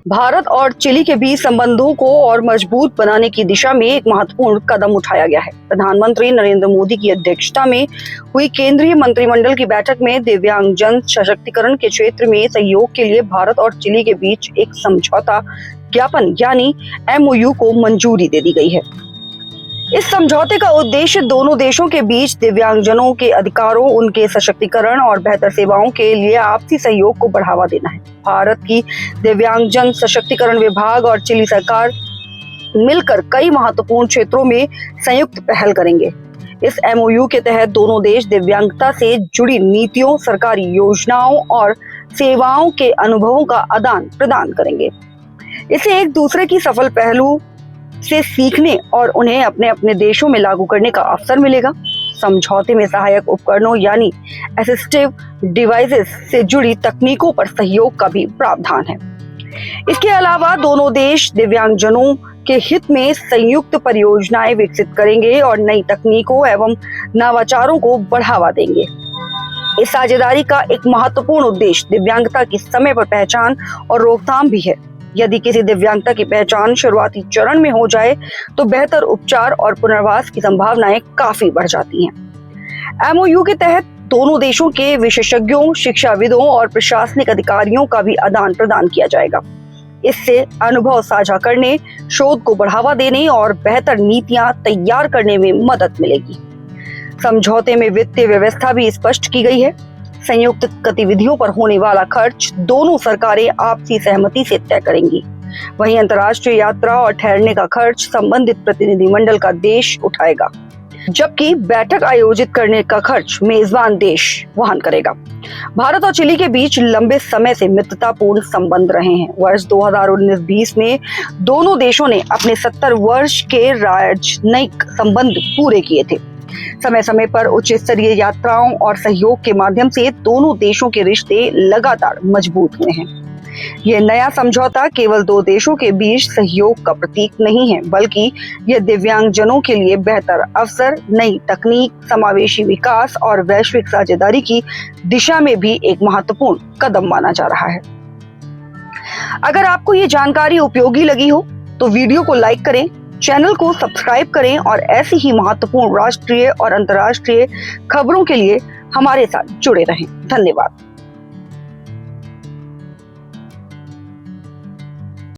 भारत और चिली के बीच संबंधों को और मजबूत बनाने की दिशा में एक महत्वपूर्ण कदम उठाया गया है। प्रधानमंत्री नरेंद्र मोदी की अध्यक्षता में हुई केंद्रीय मंत्रिमंडल की बैठक में दिव्यांगजन सशक्तिकरण के क्षेत्र में सहयोग के लिए भारत और चिली के बीच एक समझौता ज्ञापन यानी MOU को मंजूरी दे दी गई है। इस समझौते का उद्देश्य दोनों देशों के बीच दिव्यांगजनों के अधिकारों, उनके सशक्तिकरण और बेहतर सेवाओं के लिए आपसी सहयोग को बढ़ावा देना है। भारत की दिव्यांगजन सशक्तिकरण विभाग और चिली सरकार मिलकर कई महत्वपूर्ण क्षेत्रों में संयुक्त पहल करेंगे। इस MOU के तहत दोनों देश दिव्यांगता से जुड़ी नीतियों, सरकारी योजनाओं और सेवाओं के अनुभवों का आदान प्रदान करेंगे। इससे एक दूसरे की सफल पहलू से सीखने और उन्हें अपने अपने देशों में लागू करने का अवसर मिलेगा। समझौते में सहायक उपकरणों यानी असिस्टिव डिवाइसेस से जुड़ी तकनीकों पर सहयोग का भी प्रावधान है। इसके अलावा दोनों देश दिव्यांगजनों के हित में संयुक्त परियोजनाएं विकसित करेंगे और नई तकनीकों एवं नवाचारों को बढ़ावा देंगे। इस साझेदारी का एक महत्वपूर्ण उद्देश्य दिव्यांगता की समय पर पहचान और रोकथाम भी है। यदि किसी दिव्यांगता की पहचान शुरुआती चरण में हो जाए तो बेहतर उपचार और पुनर्वास की संभावनाएं काफी बढ़ जाती हैं। MOU के तहत दोनों देशों के विशेषज्ञों, शिक्षाविदों और प्रशासनिक अधिकारियों का भी आदान प्रदान किया जाएगा। इससे अनुभव साझा करने, शोध को बढ़ावा देने और बेहतर नीतियां तैयार करने में मदद मिलेगी। समझौते में वित्तीय व्यवस्था भी स्पष्ट की गई है। संयुक्त गतिविधियों पर होने वाला खर्च दोनों सरकारें आपसी सहमति से तय करेंगी। वहीं अंतर्राष्ट्रीय यात्रा और ठहरने का खर्च संबंधित प्रतिनिधिमंडल का देश उठाएगा, जबकि बैठक आयोजित करने का खर्च मेजबान देश वहन करेगा। भारत और चिली के बीच लंबे समय से मित्रतापूर्ण संबंध रहे हैं। वर्ष 2019-20 में दोनों देशों ने अपने 70 वर्ष के राजनयिक संबंध पूरे किए थे। समय समय पर उच्च स्तरीय यात्राओं और सहयोग के माध्यम से दोनों देशों के रिश्ते लगातार मजबूत हुए हैं। यह नया समझौता केवल दो देशों के बीच सहयोग का प्रतीक नहीं है, बल्कि यह दिव्यांगजनों के लिए बेहतर अवसर, नई तकनीक, समावेशी विकास और वैश्विक साझेदारी की दिशा में भी एक महत्वपूर्ण कदम माना जा रहा है। अगर आपको ये जानकारी उपयोगी लगी हो तो वीडियो को लाइक करें, चैनल को सब्सक्राइब करें और ऐसी ही महत्वपूर्ण राष्ट्रीय और अंतर्राष्ट्रीय खबरों के लिए हमारे साथ जुड़े रहें। धन्यवाद।